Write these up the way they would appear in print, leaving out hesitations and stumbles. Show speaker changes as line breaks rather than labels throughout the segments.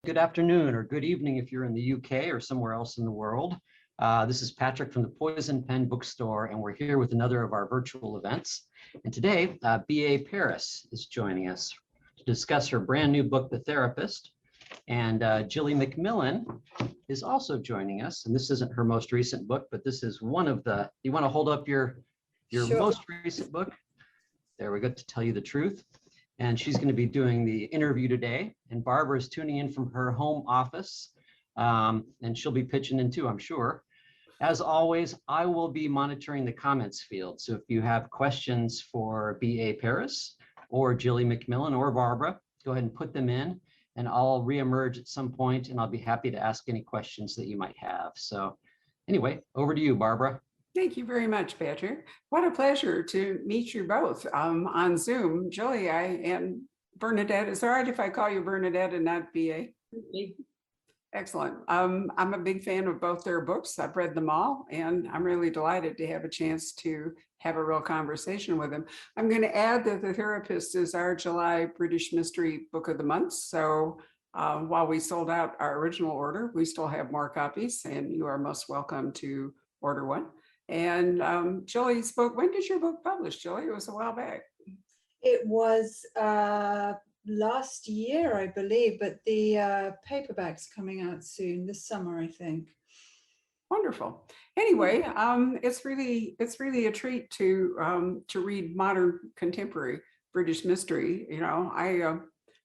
good afternoon or good evening if you're in the UK or somewhere else in the world. This is Patrick from the Poison Pen Bookstore, and we're here with another of our virtual events. And today, B.A. Paris is joining us to discuss her brand new book, The Therapist. And Gilly MacMillan is also joining us. And this isn't her most recent book, but this is one of the, you want to hold up your
Sure.
most recent book? There we go, To Tell You the Truth. And she's going to be doing the interview today. And Barbara is tuning in from her home office. And she'll be pitching in too, I'm sure. As always, I will be monitoring the comments field. So if you have questions for B.A. Paris or Gilly MacMillan or Barbara, go ahead and put them in and I'll reemerge at some point and I'll be happy to ask any questions that you might have. So anyway, over to you, Barbara.
Thank you very much, Patrick. What a pleasure to meet you both on Zoom. Julie, and Bernadette. Is it all right if I call you Bernadette and not B.A.? Excellent. I'm a big fan of both their books. I've read them all, and I'm really delighted to have a chance to have a real conversation with them. I'm going to add that The Therapist is our July British Mystery Book of the Month. So while we sold out our original order, we still have more copies, and you are most welcome to order one. And Julie's book, when did your book publish, Julie? It was a while back.
It was last year, I believe, but the paperback's coming out soon, this summer, I think.
Wonderful. Anyway, it's really a treat to read modern contemporary British mystery. You know,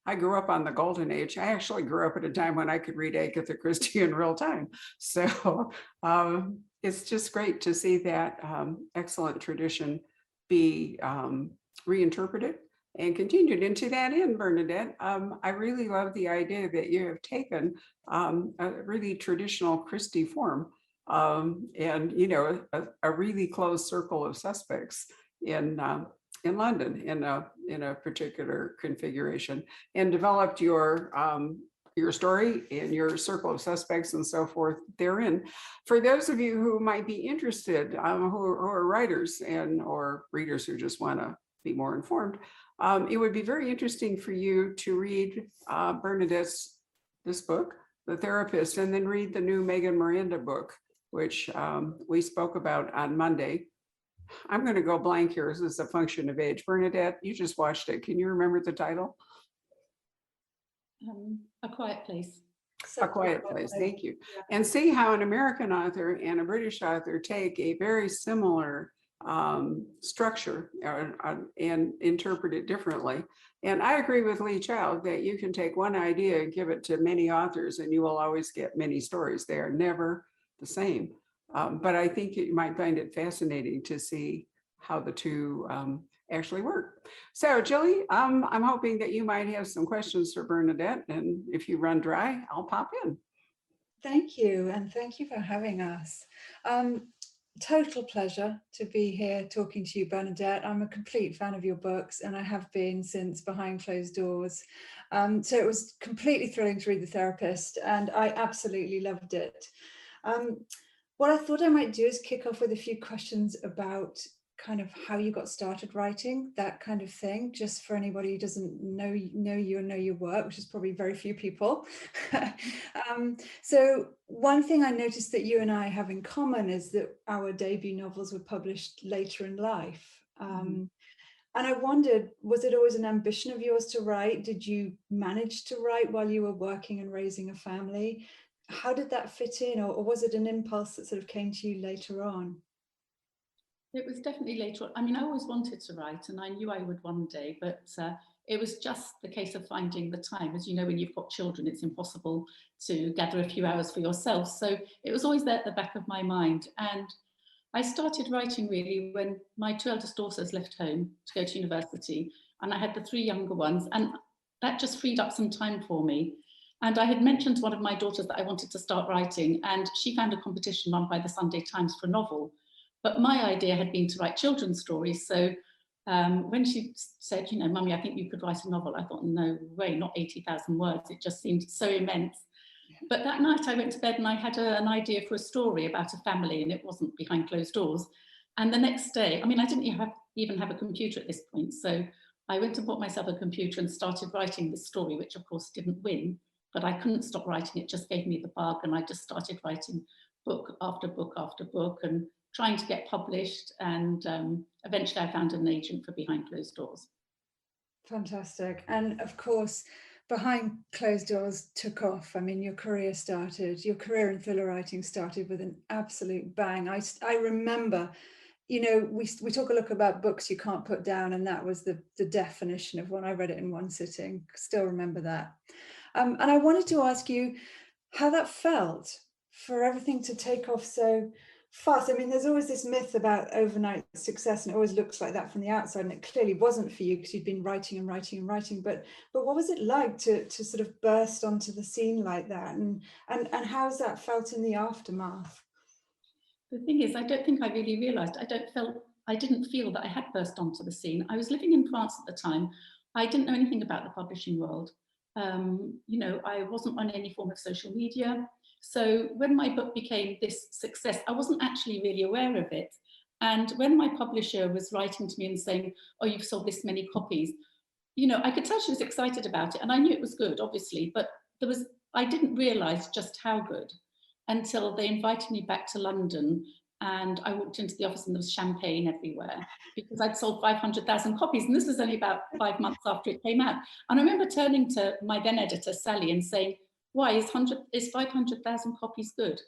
I grew up on the golden age. I actually grew up at a time when I could read Agatha Christie in real time. So it's just great to see that excellent tradition be reinterpreted and continued. And to that end, Bernadette, I really love the idea that you have taken a really traditional Christie form and, you know, a really close circle of suspects in London in a particular configuration, and developed your story and your circle of suspects and so forth therein. For those of you who might be interested, who are writers and or readers who just want to be more informed, it would be very interesting for you to read Bernadette's this book, The Therapist, and then read the new Megan Miranda book, which we spoke about on Monday. I'm going to go blank here. This is a function of age. Bernadette, you just watched it. Can you remember the title?
A Quiet Place.
A Quiet Place, thank you. And see how an American author and a British author take a very similar structure and interpret it differently. And I agree with Lee Child that you can take one idea and give it to many authors and you will always get many stories. They are never the same. But I think you might find it fascinating to see how the two actually work. So Julie, I'm hoping that you might have some questions for Bernadette, and if you run dry, I'll pop in.
Thank you, and thank you for having us. Total pleasure to be here talking to you, Bernadette. I'm a complete fan of your books, and I have been since Behind Closed Doors. So it was completely thrilling to read The Therapist, and I absolutely loved it. What I thought I might do is kick off with a few questions about kind of how you got started writing, that kind of thing, just for anybody who doesn't know you and know your work, which is probably very few people. So one thing I noticed that you and I have in common is that our debut novels were published later in life. And I wondered, was it always an ambition of yours to write? Did you manage to write while you were working and raising a family? How did that fit in, or was it an impulse that sort of came to you later on?
It was definitely later on. I mean, I always wanted to write and I knew I would one day, but it was just the case of finding the time. As you know, when you've got children, it's impossible to gather a few hours for yourself. So it was always there at the back of my mind. And I started writing really when my two eldest daughters left home to go to university, and I had the three younger ones, and that just freed up some time for me. And I had mentioned to one of my daughters that I wanted to start writing, and she found a competition run by the Sunday Times for a novel. But my idea had been to write children's stories. So when she said, you know, Mummy, I think you could write a novel, I thought, no way, not 80,000 words. It just seemed so immense. But that night I went to bed and I had an idea for a story about a family, and it wasn't Behind Closed Doors. And the next day, I mean, I didn't even have a computer at this point. So I went and bought myself a computer and started writing this story, which of course didn't win. but I couldn't stop writing. It just gave me the bug, and I just started writing book after book after book and trying to get published. And eventually I found an agent for Behind Closed Doors.
Fantastic. And of course, Behind Closed Doors took off. I mean, your career in thriller writing started with an absolute bang. I remember, you know, we talk a lot about books you can't put down, and that was the definition of one. I read it in one sitting, still remember that. And I wanted to ask you how that felt for everything to take off so fast. I mean, there's always this myth about overnight success, and it always looks like that from the outside, and it clearly wasn't for you because you'd been writing and writing and writing. But what was it like to sort of burst onto the scene like that, and how's that felt in the aftermath?
The thing is, I don't think I really realised. I didn't feel that I had burst onto the scene. I was living in France at the time. I didn't know anything about the publishing world. You know, I wasn't on any form of social media. So when my book became this success, I wasn't actually really aware of it. And when my publisher was writing to me and saying, oh, you've sold this many copies, you know, I could tell she was excited about it, and I knew it was good, obviously, but I didn't realise just how good until they invited me back to London, and I walked into the office and there was champagne everywhere because I'd sold 500,000 copies, and this was only about 5 months after it came out. And I remember turning to my then editor, Sally, and saying, why is 500,000 copies good?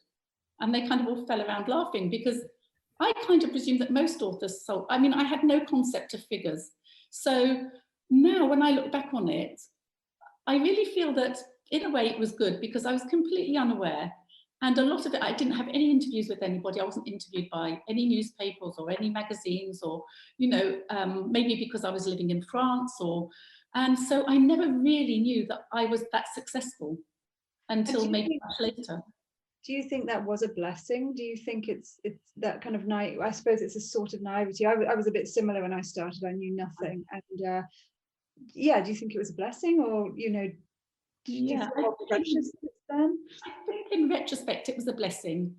And they kind of all fell around laughing, because I kind of presumed that most authors sold. I mean, I had no concept of figures. So now when I look back on it, I really feel that in a way it was good, because I was completely unaware. And a lot of it, I didn't have any interviews with anybody. I wasn't interviewed by any newspapers or any magazines, or, you know, maybe because I was living in France, and so I never really knew that I was that successful until maybe much later.
Do you think that was a blessing? Do you think it's that kind of naive? I suppose it's a sort of naivety. I was a bit similar when I started. I knew nothing, and yeah. Do you think it was a blessing, or you know?
Yeah, I think in retrospect it was a blessing,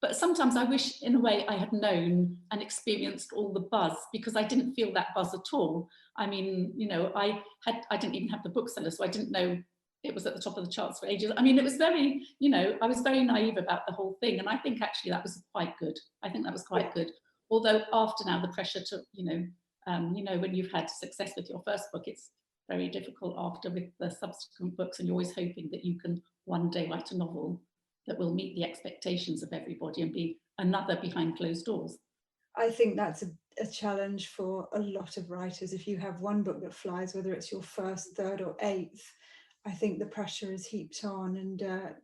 but sometimes I wish in a way I had known and experienced all the buzz, because I didn't feel that buzz at all. I mean, you know, I didn't even have the bookseller, so I didn't know it was at the top of the charts for ages. I mean, it was very, you know, I was very naive about the whole thing, and I think actually that was quite good. I think that was quite good. Although after now the pressure to, you know, when you've had success with your first book, it's very difficult after with the subsequent books, and you're always hoping that you can one day write a novel that will meet the expectations of everybody and be another Behind Closed Doors.
I think that's a challenge for a lot of writers. If you have one book that flies, whether it's your first, third or eighth, I think the pressure is heaped on, and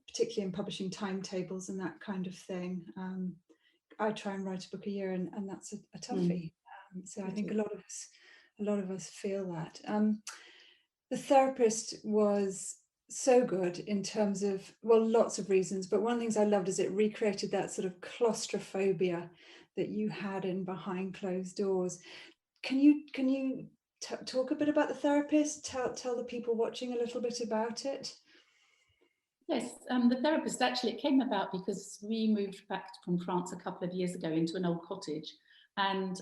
particularly in publishing timetables and that kind of thing. I try and write a book a year, and that's a toughie. So I think a lot of us feel that. The Therapist was so good in terms of, well, lots of reasons, but one of the things I loved is it recreated that sort of claustrophobia that you had in Behind Closed Doors. Can you talk a bit about The Therapist? Tell the people watching a little bit about it.
Yes, The Therapist, actually it came about because we moved back from France a couple of years ago into an old cottage, and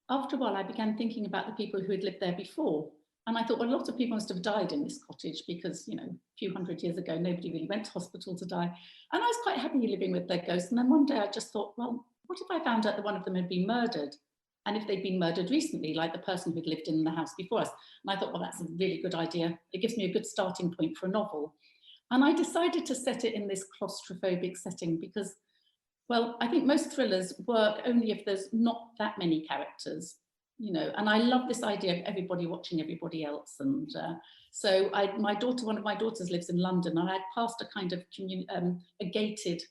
after a while I began thinking about the people who had lived there before. And I thought, well, a lot of people must have died in this cottage, because, you know, a few hundred years ago, nobody really went to hospital to die. And I was quite happy living with their ghosts. And then one day I just thought, well, what if I found out that one of them had been murdered? And if they'd been murdered recently, like the person who'd lived in the house before us. And I thought, well, that's a really good idea. It gives me a good starting point for a novel. And I decided to set it in this claustrophobic setting because, well, I think most thrillers work only if there's not that many characters. You know, and I love this idea of everybody watching everybody else. And so one of my daughters lives in London, and I'd passed a kind of a gated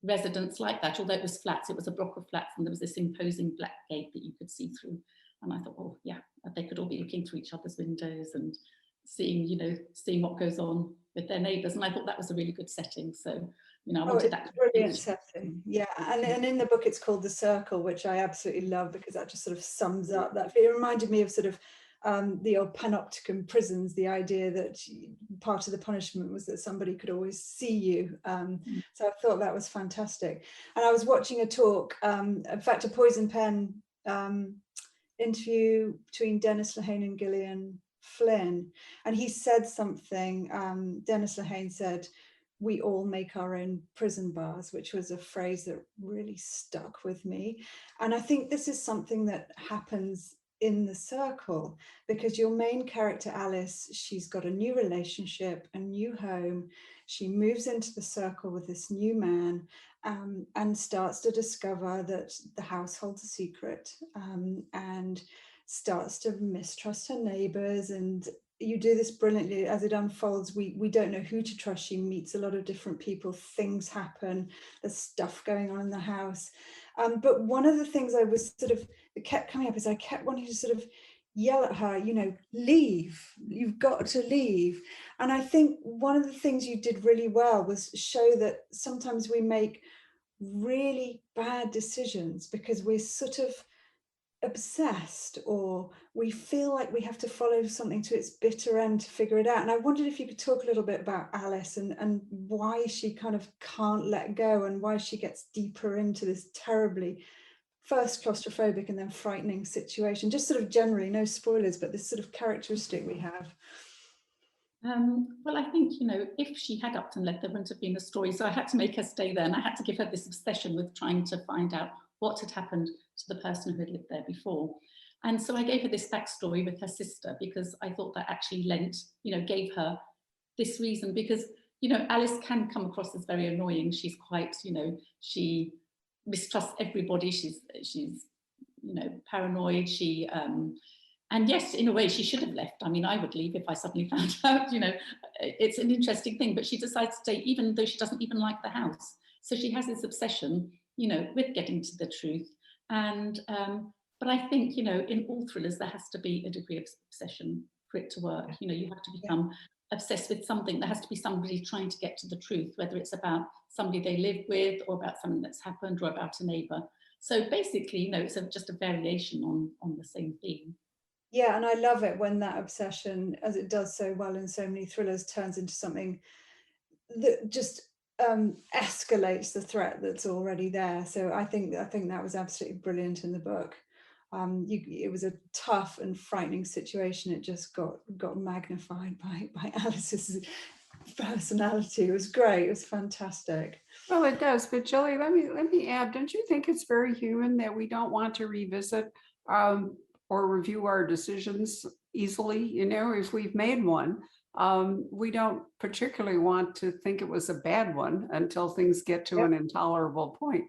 residence like that, although it was flats, it was a block of flats, and there was this imposing black gate that you could see through. And I thought, oh yeah, they could all be looking through each other's windows and seeing what goes on with their neighbours. And I thought that was a really good setting. So, you know, I wanted that
brilliant setting. Yeah, and in the book it's called The Circle, which I absolutely love, because that just sort of sums up that. It reminded me of sort of the old panopticon prisons, the idea that part of the punishment was that somebody could always see you. So I thought that was fantastic. And I was watching a talk, in fact, a Poison Pen interview between Dennis Lehane and Gillian Flynn, and he said something, Dennis Lehane said, "We all make our own prison bars," which was a phrase that really stuck with me. And I think this is something that happens in the circle, because your main character, Alice, she's got a new relationship, a new home. She moves into the circle with this new man, and starts to discover that the household's a secret, and starts to mistrust her neighbors. And you do this brilliantly as it unfolds. We don't know who to trust. She meets a lot of different people, things happen, there's stuff going on in the house. But one of the things I was sort of, it kept coming up, is I kept wanting to sort of yell at her, you know, leave, you've got to leave. And I think one of the things you did really well was show that sometimes we make really bad decisions because we're sort of obsessed, or we feel like we have to follow something to its bitter end to figure it out. And I wondered if you could talk a little bit about Alice and why she kind of can't let go, and why she gets deeper into this terribly first claustrophobic and then frightening situation. Just sort of generally, no spoilers, but this sort of characteristic we have.
Well, I think, you know, if she had upped and left, there wouldn't have been a story. So I had to make her stay there, and I had to give her this obsession with trying to find out what had happened to the person who had lived there before. And so I gave her this backstory with her sister, because I thought that actually lent, you know, gave her this reason, because, you know, Alice can come across as very annoying. She's quite, you know, she mistrusts everybody. She's, you know, paranoid. And yes, in a way, she should have left. I mean, I would leave if I suddenly found out, you know, it's an interesting thing, but she decides to stay even though she doesn't even like the house. So she has this obsession, you know, with getting to the truth. And, but I think, you know, in all thrillers, there has to be a degree of obsession for it to work. You know, you have to become obsessed with something. There has to be somebody trying to get to the truth, whether it's about somebody they live with, or about something that's happened, or about a neighbor. So basically, you know, it's just a variation on the same theme.
Yeah, and I love it when that obsession, as it does so well in so many thrillers, turns into something that just escalates the threat that's already there. So I think that was absolutely brilliant in the book. It was a tough and frightening situation. It just got magnified by Alice's personality. It was great. It was fantastic.
Well, it does. But Gilly, let me add, don't you think it's very human that we don't want to revisit or review our decisions easily? You know, if we've made one, we don't particularly want to think it was a bad one until things get to an intolerable point.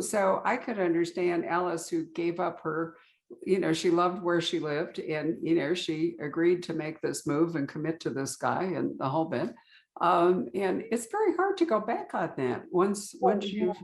So I could understand Alice, who gave up her, you know, she loved where she lived, and, you know, she agreed to make this move and commit to this guy and the whole bit. And it's very hard to go back on that once you've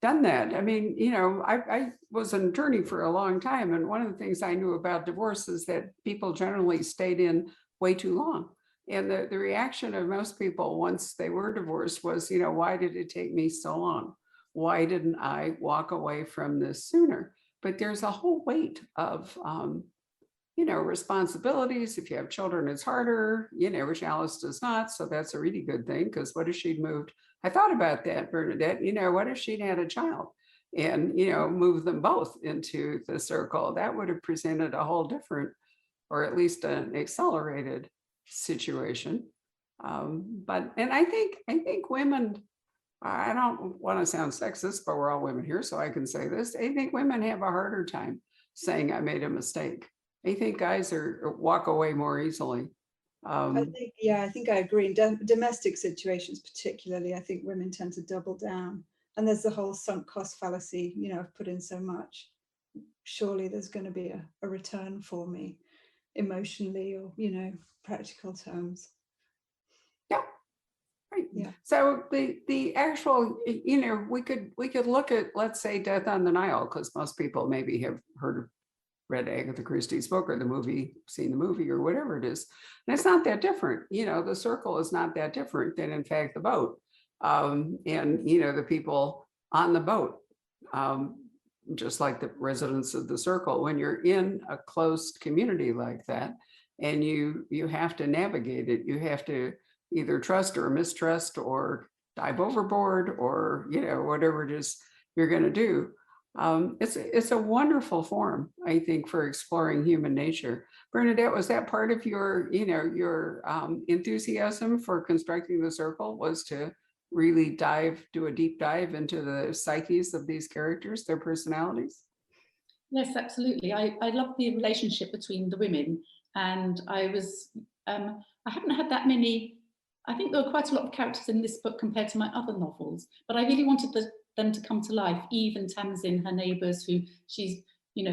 done that. I mean, you know, I was an attorney for a long time, and one of the things I knew about divorce is that people generally stayed in way too long. And the reaction of most people once they were divorced was, you know, why did it take me so long? Why didn't I walk away from this sooner? But there's a whole weight of, you know, responsibilities. If you have children, it's harder, you know, which Alice does not. So that's a really good thing, because what if she'd moved? I thought about that, Bernadette, you know, what if she'd had a child and, you know, moved them both into the circle? That would have presented a whole different, or at least an accelerated situation. And I think women, I don't want to sound sexist, but we're all women here, so I can say this. I think women have a harder time saying I made a mistake. I think guys walk away more easily.
I think I agree. In domestic situations, particularly, I think women tend to double down. And there's the whole sunk cost fallacy. You know, I've put in so much. Surely there's going to be a return for me, emotionally, or, you know, practical terms.
Yeah. Right.
Yeah.
So the actual, you know, we could look at, let's say, Death on the Nile, because most people maybe have read Agatha Christie's book or the movie, seen the movie or whatever it is. And it's not that different. You know, the circle is not that different than, in fact, the boat. And, you know, the people on the boat, just like the residents of the circle, when you're in a closed community like that, and you have to navigate it, you have to either trust or mistrust or dive overboard, or, you know, whatever it is you're going to do. It's a wonderful form, I think, for exploring human nature. Bernadette, was that part of your, your enthusiasm for constructing the circle, was to really do a deep dive into the psyches of these characters, their personalities?
Yes, absolutely. I love the relationship between the women, and I haven't had that many. I think there were quite a lot of characters in this book compared to my other novels, but I really wanted them to come to life. Eve and Tamsin, her neighbours, who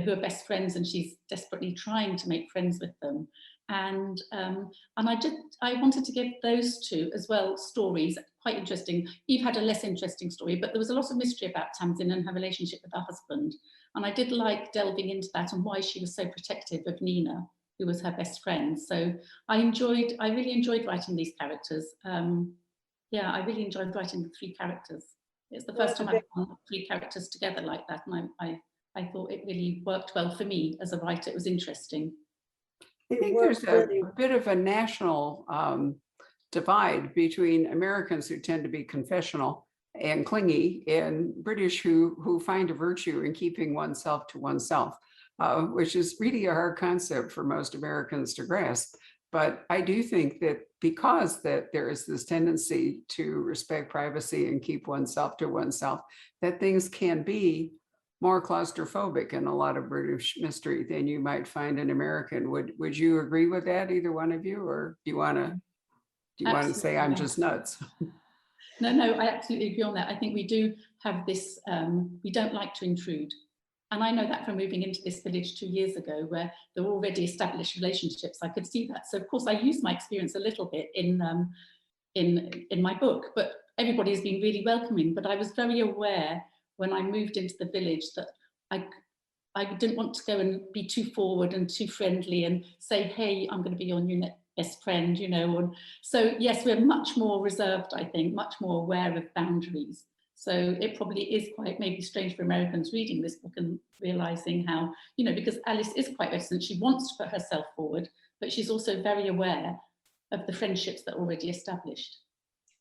are best friends, and she's desperately trying to make friends with them. And I wanted to give those two as well stories, quite interesting. Eve had a less interesting story, but there was a lot of mystery about Tamsin and her relationship with her husband. And I did like delving into that and why she was so protective of Nina, who was her best friend. So I really enjoyed writing these characters. Yeah, I really enjoyed writing the three characters. It's the first time I've done three characters together like that, and I thought it really worked well for me as a writer. It was interesting.
I think there's a bit of a national divide between Americans who tend to be confessional and clingy, and British who find a virtue in keeping oneself to oneself, which is really a hard concept for most Americans to grasp. But I do think that because there is this tendency to respect privacy and keep oneself to oneself, that things can be more claustrophobic in a lot of British mystery than you might find in American. Would you agree with that, either one of you, or do you want to say I'm just nuts?
No, I absolutely agree on that. I think we do have this, we don't like to intrude. And I know that from moving into this village 2 years ago, where there were already established relationships. I could see that. So of course I used my experience a little bit in my book, but everybody has been really welcoming. But I was very aware when I moved into the village that I didn't want to go and be too forward and too friendly and say, hey, I'm going to be your new best friend, And so yes, we're much more reserved, I think, much more aware of boundaries. So it probably is quite maybe strange for Americans reading this book and realizing how, because Alice is quite reticent. She wants to put herself forward, but she's also very aware of the friendships that are already established.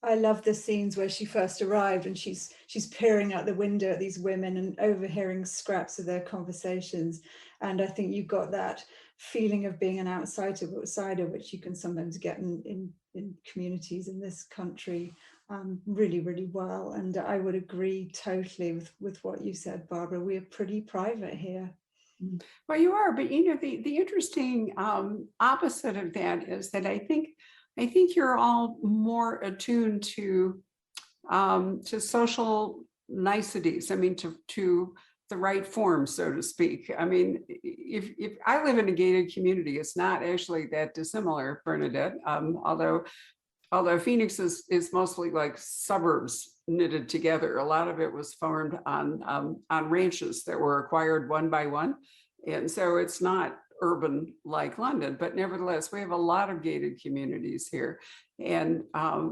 I love the scenes where she first arrived and she's peering out the window at these women and overhearing scraps of their conversations. And I think you got that feeling of being an outsider, which you can sometimes get in communities in this country really, really well. And I would agree totally with what you said, Barbara. We are pretty private here.
Well, you are, but the interesting opposite of that is that I think you're all more attuned to social niceties. I mean, to the right form, so to speak. I mean, if I live in a gated community, it's not actually that dissimilar, Bernadette. Although Phoenix is mostly like suburbs knitted together. A lot of it was formed on ranches that were acquired one by one, and so it's not urban like London, but nevertheless, we have a lot of gated communities here. And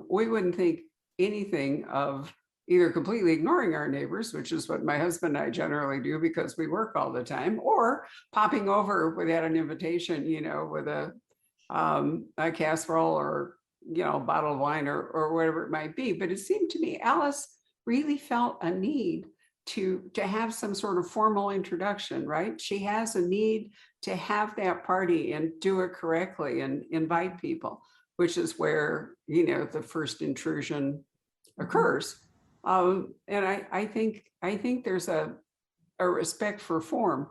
we wouldn't think anything of either completely ignoring our neighbors, which is what my husband and I generally do because we work all the time, or popping over without an invitation, with a casserole or, a bottle of wine or whatever it might be. But it seemed to me Alice really felt a need to have some sort of formal introduction, right? She has a need to have that party and do it correctly and invite people, which is where, the first intrusion occurs. And I think there's a respect for form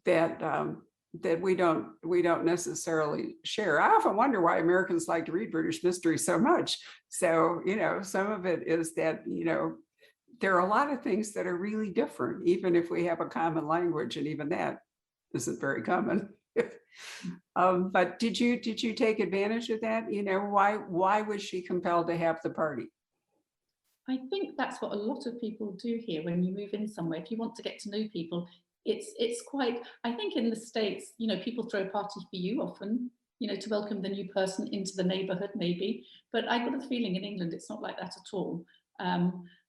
that we don't necessarily share. I often wonder why Americans like to read British mystery so much. So, some of it is that, there are a lot of things that are really different, even if we have a common language, and even that isn't very common. But did you take advantage of that? Why was she compelled to have the party?
I think that's what a lot of people do here when you move in somewhere. If you want to get to know people, it's quite, I think in the States, people throw a party for you often, to welcome the new person into the neighborhood maybe. But I got a feeling in England, it's not like that at all.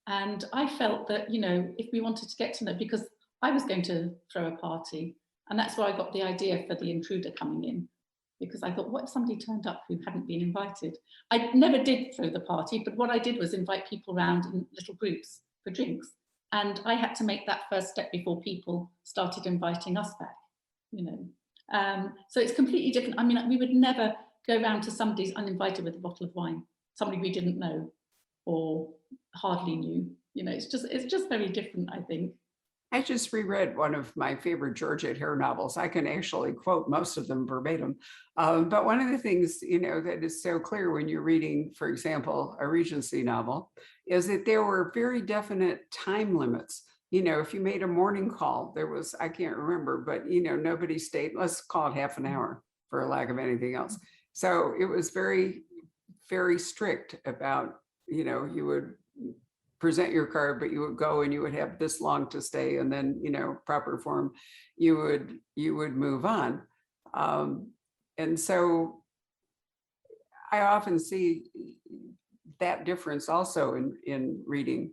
And I felt that, if we wanted to get to know, because I was going to throw a party, and that's where I got the idea for the intruder coming in, because I thought, what if somebody turned up who hadn't been invited? I never did throw the party, but what I did was invite people around in little groups for drinks. And I had to make that first step before people started inviting us back, you know. So it's completely different. I mean, we would never go round to somebody's uninvited with a bottle of wine, somebody we didn't know or hardly knew. You know, it's just very different, I think.
I just reread one of my favorite Georgette Hare novels. I can actually quote most of them verbatim. But one of the things, you know, that is so clear when you're reading, for example, a Regency novel, is that there were very definite time limits. You know, if you made a morning call, there was, I can't remember, but, you know, nobody stayed, let's call it half an hour for lack of anything else. So it was very, very strict about, you know, you would present your card, but you would go and you would have this long to stay, and then, you know, proper form, you would move on. And so I often see that difference also in reading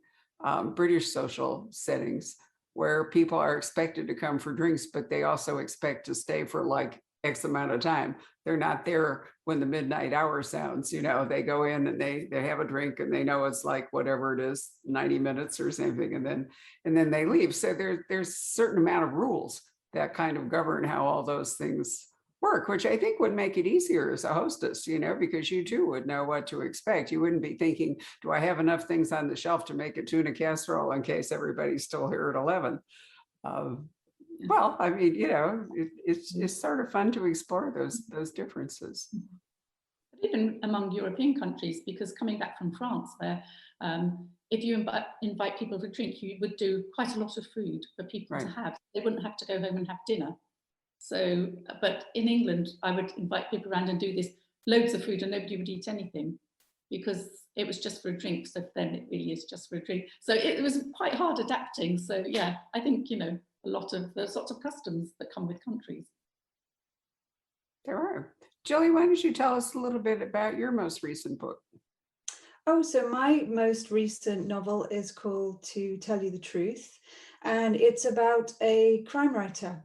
British social settings, where people are expected to come for drinks, but they also expect to stay for like X amount of time. They're not there when the midnight hour sounds, you know, they go in and they have a drink and they know it's like whatever it is, 90 minutes or something, and then they leave. So there's a certain amount of rules that kind of govern how all those things work, which I think would make it easier as a hostess, you know, because you too would know what to expect. You wouldn't be thinking, do I have enough things on the shelf to make a tuna casserole in case everybody's still here at 11? Well, I mean, you know, it's sort of fun to explore those differences.
Even among European countries, because coming back from France, where if you invite people to drink, you would do quite a lot of food for people to have. They wouldn't have to go home and have dinner. So, but in England, I would invite people around and do this, loads of food, and nobody would eat anything because it was just for a drink. So then it really is just for a drink. So it was quite hard adapting. So yeah, I think, you know, a lot of the sorts of customs that come with countries.
There are. Gilly, why don't you tell us a little bit about your most recent book?
Oh, so my most recent novel is called To Tell You the Truth, and it's about a crime writer.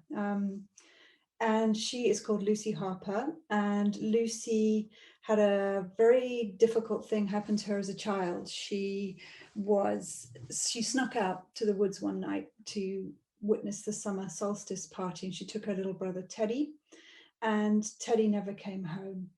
And she is called Lucy Harper, and Lucy had a very difficult thing happen to her as a child. She snuck out to the woods one night to witness the summer solstice party, and she took her little brother Teddy, and Teddy never came home.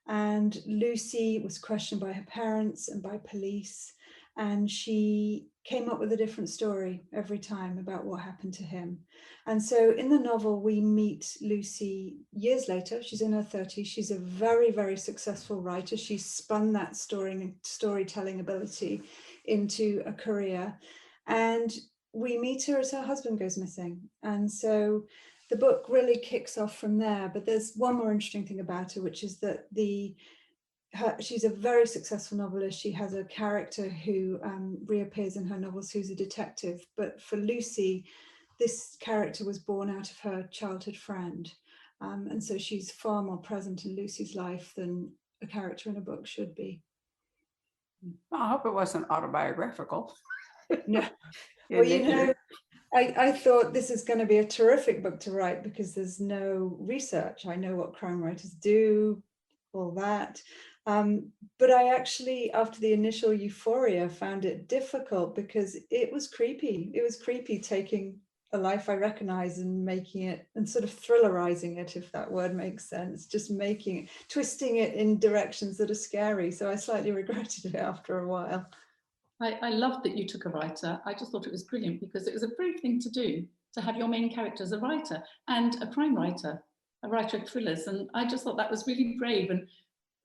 And Lucy was questioned by her parents and by police, and she came up with a different story every time about what happened to him. And so in the novel, we meet Lucy years later. She's in her 30s. She's a very, very successful writer. She's spun that storytelling ability into a career. And we meet her as her husband goes missing. And so the book really kicks off from there. But there's one more interesting thing about her, which is that she's a very successful novelist. She has a character who reappears in her novels who's a detective. But for Lucy, this character was born out of her childhood friend. And so she's far more present in Lucy's life than a character in a book should be.
Well, I hope it wasn't autobiographical.
No. Well, you know, I thought this is going to be a terrific book to write because there's no research. I know what crime writers do, all that. But I actually, after the initial euphoria, found it difficult because it was creepy. It was creepy taking a life I recognize and making it, and sort of thrillerizing it, if that word makes sense, just making it, twisting it in directions that are scary. So I slightly regretted it after a while.
I loved that you took a writer. I just thought it was brilliant because it was a brave thing to do, to have your main character as a writer and a crime writer, a writer of thrillers. And I just thought that was really brave. And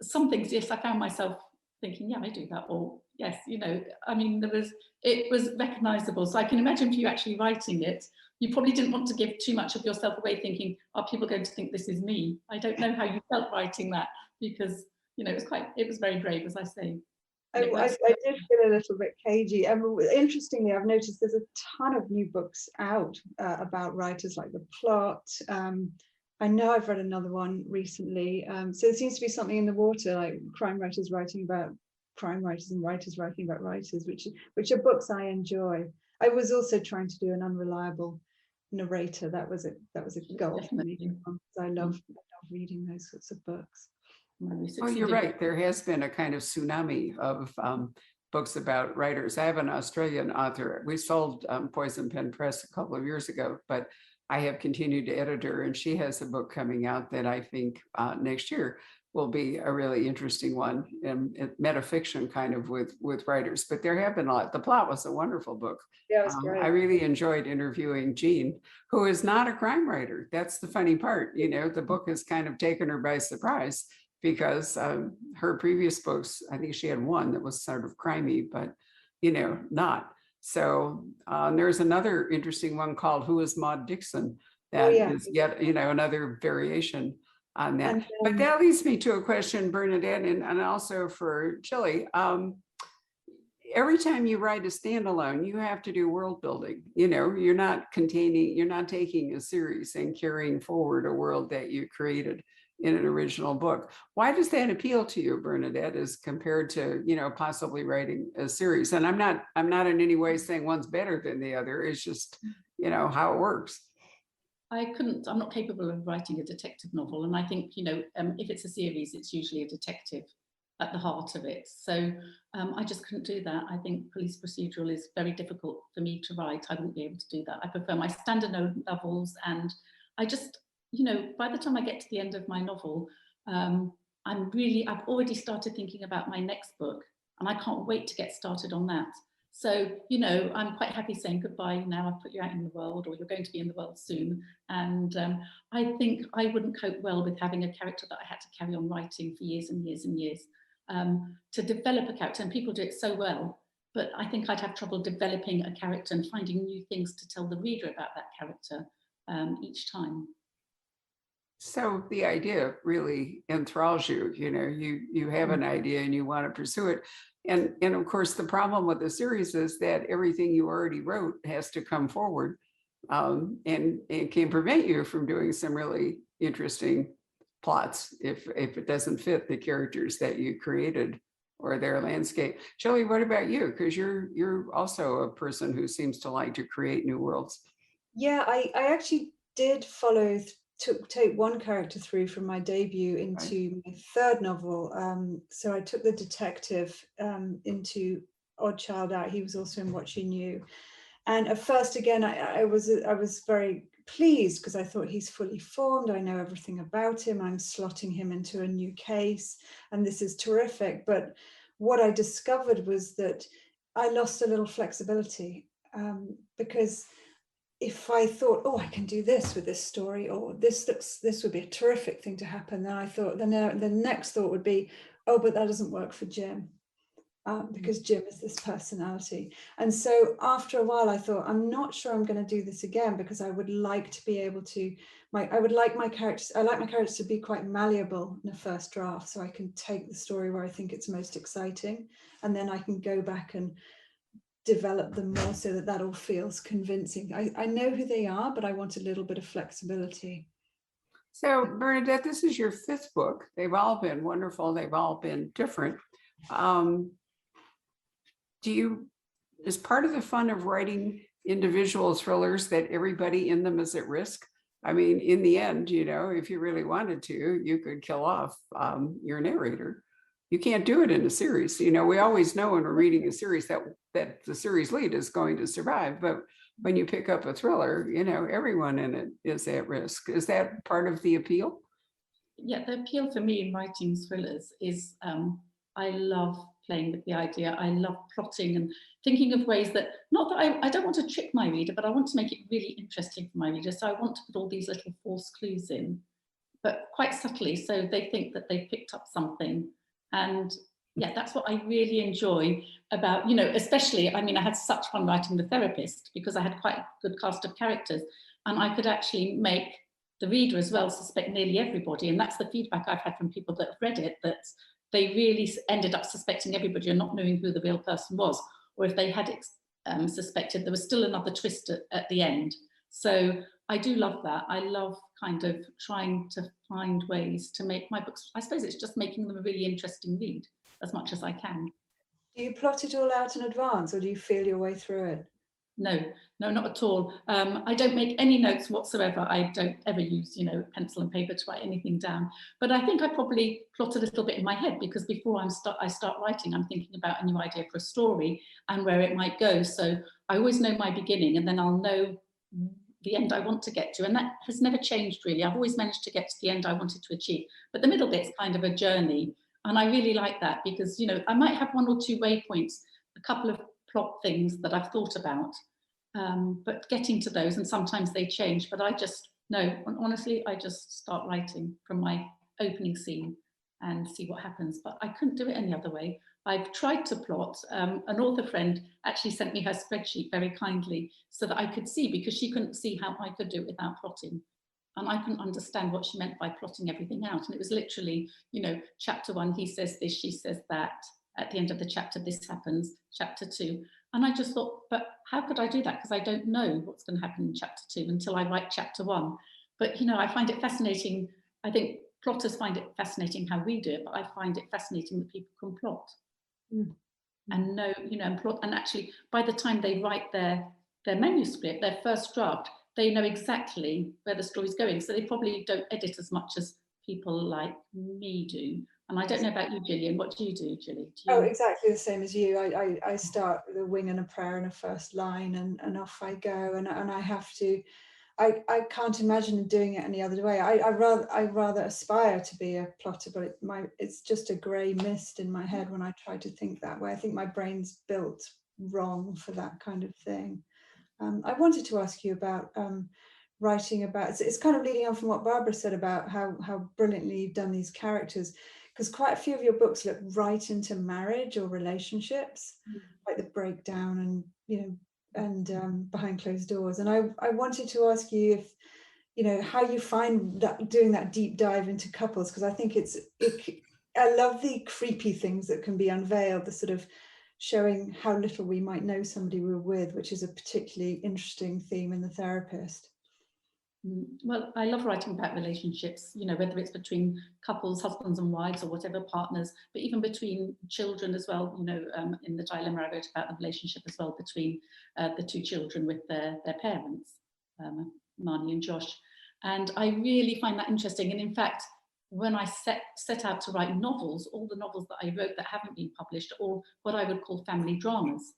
some things, yes, I found myself thinking, yeah, I do that. Or yes, you know, I mean, it was recognizable. So I can imagine for you actually writing it, you probably didn't want to give too much of yourself away thinking, are people going to think this is me? I don't know how you felt writing that because, you know, it was very brave, as I say.
I did feel a little bit cagey. Interestingly, I've noticed there's a ton of new books out about writers like The Plot. I know I've read another one recently. So there seems to be something in the water, like crime writers writing about crime writers and writers writing about writers, which are books I enjoy. I was also trying to do an unreliable narrator. That was a goal for me because I love reading those sorts of books.
Well, you're right. There has been a kind of tsunami of books about writers. I have an Australian author. We sold Poison Pen Press a couple of years ago, but I have continued to edit her, and she has a book coming out that I think next year will be a really interesting one, and metafiction kind of with writers. But there have been a lot. The Plot was a wonderful book.
Yeah, it was great.
I really enjoyed interviewing Jean, who is not a crime writer. That's the funny part. You know, the book has kind of taken her by surprise because her previous books, I think she had one that was sort of crimey, but, you know, not. So there's another interesting one called Who is Maud Dixon? That is yet, you know, another variation on that.
And,
but that leads me to a question, Bernadette, and also for Gilly. Every time you write a standalone, you have to do world building. You know, you're not taking a series and carrying forward a world that you created in an original book. Why does that appeal to you, Bernadette, as compared to, you know, possibly writing a series? And I'm not in any way saying one's better than the other. It's just, you know, how it works.
I'm not capable of writing a detective novel. And I think, you know, if it's a series, it's usually a detective at the heart of it. So I just couldn't do that. I think police procedural is very difficult for me to write. I wouldn't be able to do that. I prefer my standard novels, and I just, you know, by the time I get to the end of my novel, I've already started thinking about my next book, and I can't wait to get started on that. So, you know, I'm quite happy saying goodbye now. I've put you out in the world, or you're going to be in the world soon. And I think I wouldn't cope well with having a character that I had to carry on writing for years and years and years. To develop a character, and people do it so well, but I think I'd have trouble developing a character and finding new things to tell the reader about that character each time.
So the idea really enthralls you. You know, you have an idea and you want to pursue it. And of course, the problem with the series is that everything you already wrote has to come forward, and it can prevent you from doing some really interesting plots if it doesn't fit the characters that you created or their landscape. Gilly, what about you? Because you're also a person who seems to like to create new worlds.
Yeah, I actually did take one character through from my debut into my third novel. So I took the detective into Odd Child Out. He was also in What You Knew. And at first, again, I was very pleased because I thought he's fully formed. I know everything about him. I'm slotting him into a new case, and this is terrific. But what I discovered was that I lost a little flexibility because if I thought, oh, I can do this with this story, or this would be a terrific thing to happen, then I thought, the next thought would be, oh, but that doesn't work for Jim. Because Jim is this personality. And so after a while, I thought, I'm not sure I'm going to do this again, because I would like to be able to, I like my characters to be quite malleable in a first draft, so I can take the story where I think it's most exciting, and then I can go back and develop them more so that all feels convincing. I know who they are, but I want a little bit of flexibility.
So Bernadette, this is your fifth book. They've all been wonderful. They've all been different. Is part of the fun of writing individual thrillers that everybody in them is at risk? I mean, in the end, you know, if you really wanted to, you could kill off your narrator. You can't do it in a series. You know, we always know when we're reading a series that the series lead is going to survive, but when you pick up a thriller, you know, everyone in it is at risk. Is that part of the appeal?
Yeah, the appeal for me in writing thrillers is I love playing with the idea. I love plotting and thinking of ways that, not that I don't want to trick my reader, but I want to make it really interesting for my reader. So I want to put all these little false clues in, but quite subtly, so they think that they've picked up something. And yeah, that's what I really enjoy about, you know, especially, I mean, I had such fun writing The Therapist because I had quite a good cast of characters, and I could actually make the reader as well suspect nearly everybody. And that's the feedback I've had from people that have read it, that they really ended up suspecting everybody and not knowing who the real person was. Or if they had suspected, there was still another twist at the end. So I do love that. I love kind of trying to find ways to make my books, I suppose it's just making them a really interesting read as much as I can.
Do you plot it all out in advance, or do you feel your way through it?
No, not at all. I don't make any notes whatsoever. I don't ever use, pencil and paper to write anything down. But I think I probably plot a little bit in my head, because before I start writing, I'm thinking about a new idea for a story and where it might go. So I always know my beginning, and then I'll know the end I want to get to. And that has never changed, really. I've always managed to get to the end I wanted to achieve. But the middle bit's kind of a journey. And I really like that, because, I might have one or two waypoints, a couple of plot things that I've thought about, but getting to those, and sometimes they change, but honestly, I just start writing from my opening scene and see what happens. But I couldn't do it any other way. I've tried to plot. An author friend actually sent me her spreadsheet very kindly so that I could see, because she couldn't see how I could do it without plotting. And I couldn't understand what she meant by plotting everything out. And it was literally, chapter 1, he says this, she says that. At the end of the chapter, this happens, chapter 2. And I just thought, but how could I do that? Because I don't know what's going to happen in chapter 2 until I write chapter 1. But, I find it fascinating. I think plotters find it fascinating how we do it, but I find it fascinating that people can plot. And know, and plot. And actually, by the time they write their manuscript, their first draft, they know exactly where the story's going. So they probably don't edit as much as people like me do. And I don't know about you, Gillian. What do you do, Gilly?
Oh, exactly the same as you. I start with a wing and a prayer and a first line, and off I go. And I have to. I can't imagine doing it any other way. I rather aspire to be a plotter, but it's just a grey mist in my head when I try to think that way. I think my brain's built wrong for that kind of thing. I wanted to ask you about writing about. It's kind of leading on from what Barbara said about how brilliantly you've done these characters, because quite a few of your books look right into marriage or relationships, like the breakdown and behind closed doors. And I wanted to ask you if how you find that doing that deep dive into couples, because I think I love the creepy things that can be unveiled, the sort of showing how little we might know somebody we're with, which is a particularly interesting theme in The Therapist.
Well, I love writing about relationships, whether it's between couples, husbands and wives, or whatever partners, but even between children as well. In The Dilemma, I wrote about the relationship as well between the two children with their parents, Marnie and Josh. And I really find that interesting. And in fact, when I set out to write novels, all the novels that I wrote that haven't been published are all what I would call family dramas.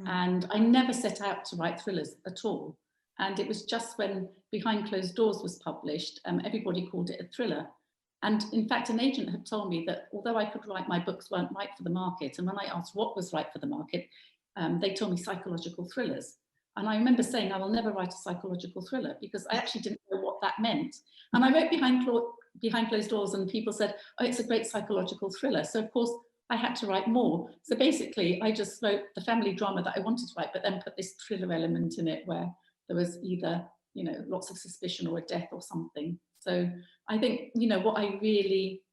And I never set out to write thrillers at all. And it was just when Behind Closed Doors was published, everybody called it a thriller. And in fact, an agent had told me that although I could write, my books weren't right for the market. And when I asked what was right for the market, they told me psychological thrillers. And I remember saying, I will never write a psychological thriller, because I actually didn't know what that meant. And I wrote Behind Closed Doors, and people said, oh, it's a great psychological thriller. So of course, I had to write more. So basically, I just wrote the family drama that I wanted to write, but then put this thriller element in it where there was either, lots of suspicion or a death or something. So I think, what I really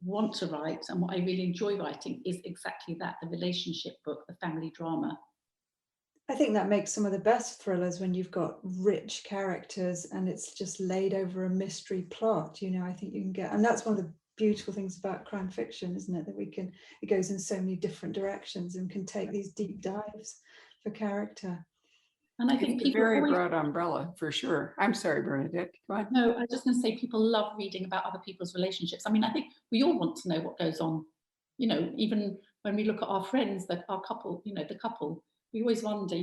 want to write and what I really enjoy writing is exactly that, the relationship book, the family drama.
I think that makes some of the best thrillers, when you've got rich characters and it's just laid over a mystery plot. I think you can get, and that's one of the beautiful things about crime fiction, isn't it? That it goes in so many different directions and can take these deep dives for character.
And I think
it's a very broad umbrella, for sure. I'm sorry, Bernadette, go on.
No, I was just going to say, people love reading about other people's relationships. I mean, I think we all want to know what goes on, even when we look at our friends, our couple, the couple, we always wonder,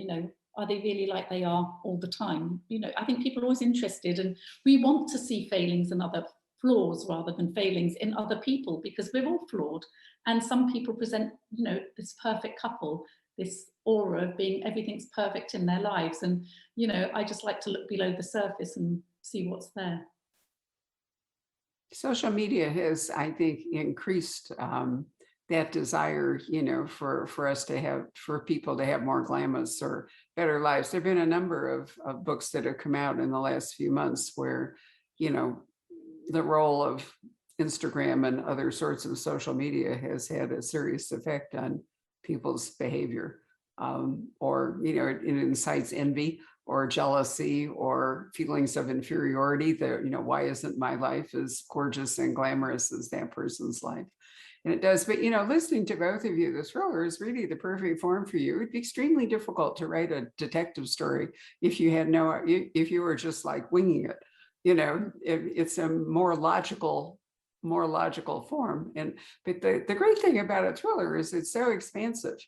are they really like they are all the time? I think people are always interested, and we want to see failings and other flaws rather than failings in other people, because we're all flawed. And some people present, this perfect couple, this aura of being everything's perfect in their lives. And, I just like to look below the surface and see what's there.
Social media has, I think, increased that desire, for us to have, for people to have more glamorous or better lives. There have been a number of books that have come out in the last few months where, the role of Instagram and other sorts of social media has had a serious effect on people's behavior, or, it incites envy or jealousy or feelings of inferiority that, why isn't my life as gorgeous and glamorous as that person's life? and it does. But, you know, listening to both of you, the thriller is really the perfect form for you. It'd be extremely difficult to write a detective story if you had if you were just like winging it. You know, it's a more logical form. But the great thing about a thriller is it's so expansive.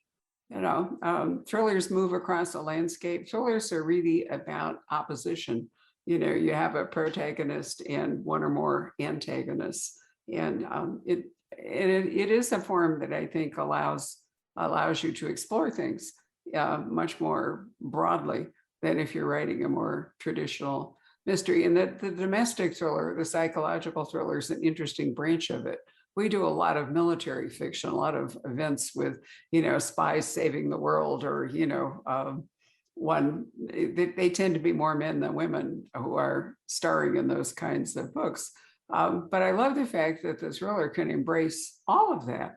You know, thrillers move across a landscape. Thrillers are really about opposition. You know, you have a protagonist and one or more antagonists, and it is a form that I think allows you to explore things much more broadly than if you're writing a more traditional mystery. And that the domestic thriller, the psychological thriller, is an interesting branch of it. We do a lot of military fiction, a lot of events with, you know, spies saving the world, or, you know, they tend to be more men than women who are starring in those kinds of books. But I love the fact that the thriller can embrace all of that.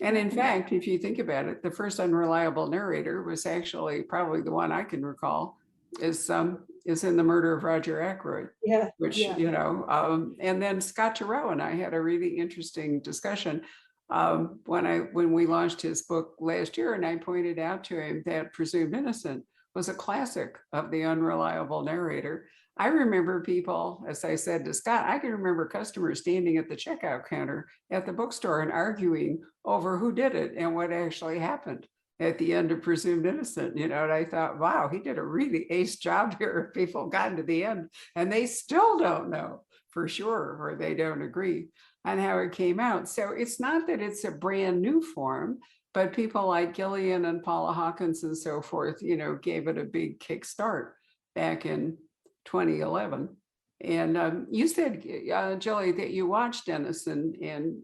And in fact, if you think about it, the first unreliable narrator was actually probably the one I can recall is in The Murder of Roger Ackroyd.
Yeah,
which,
yeah.
you know, and then Scott Turow and I had a really interesting discussion when we launched his book last year, and I pointed out to him that Presumed Innocent was a classic of the unreliable narrator. I remember people, as I said to Scott, I can remember customers standing at the checkout counter at the bookstore and arguing over who did it and what actually happened at the end of Presumed Innocent, you know, and I thought, wow, he did a really ace job here. If people gotten to the end and they still don't know for sure, or they don't agree on how it came out. So it's not that it's a brand new form, but people like Gillian and Paula Hawkins and so forth, you know, gave it a big kickstart back in 2011. And you said, Jilly, that you watched Dennis and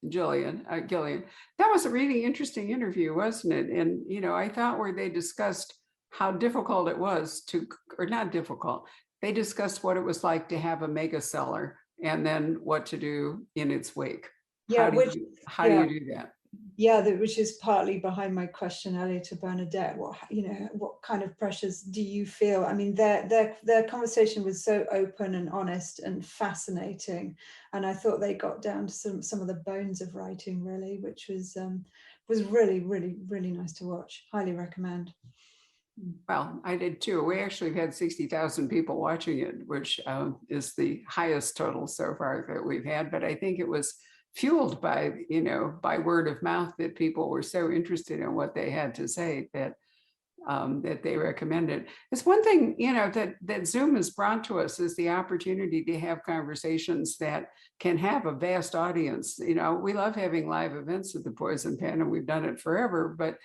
Gillian. That was a really interesting interview, wasn't it? And, you know, I thought where they discussed how difficult it was to, or not difficult, they discussed what it was like to have a mega seller and then what to do in its wake.
Yeah,
how do you do that?
Yeah, which is partly behind my question earlier to Bernadette. What kind of pressures do you feel? I mean, their conversation was so open and honest and fascinating, and I thought they got down to some of the bones of writing, really, which was really, really, really nice to watch. Highly recommend.
Well, I did too. We actually had 60,000 people watching it, which is the highest total so far that we've had. But I think it was fueled by, you know, by word of mouth, that people were so interested in what they had to say that that they recommended. It's one thing, you know, that Zoom has brought to us is the opportunity to have conversations that can have a vast audience. You know, we love having live events at the Poison Pen, and we've done it forever, but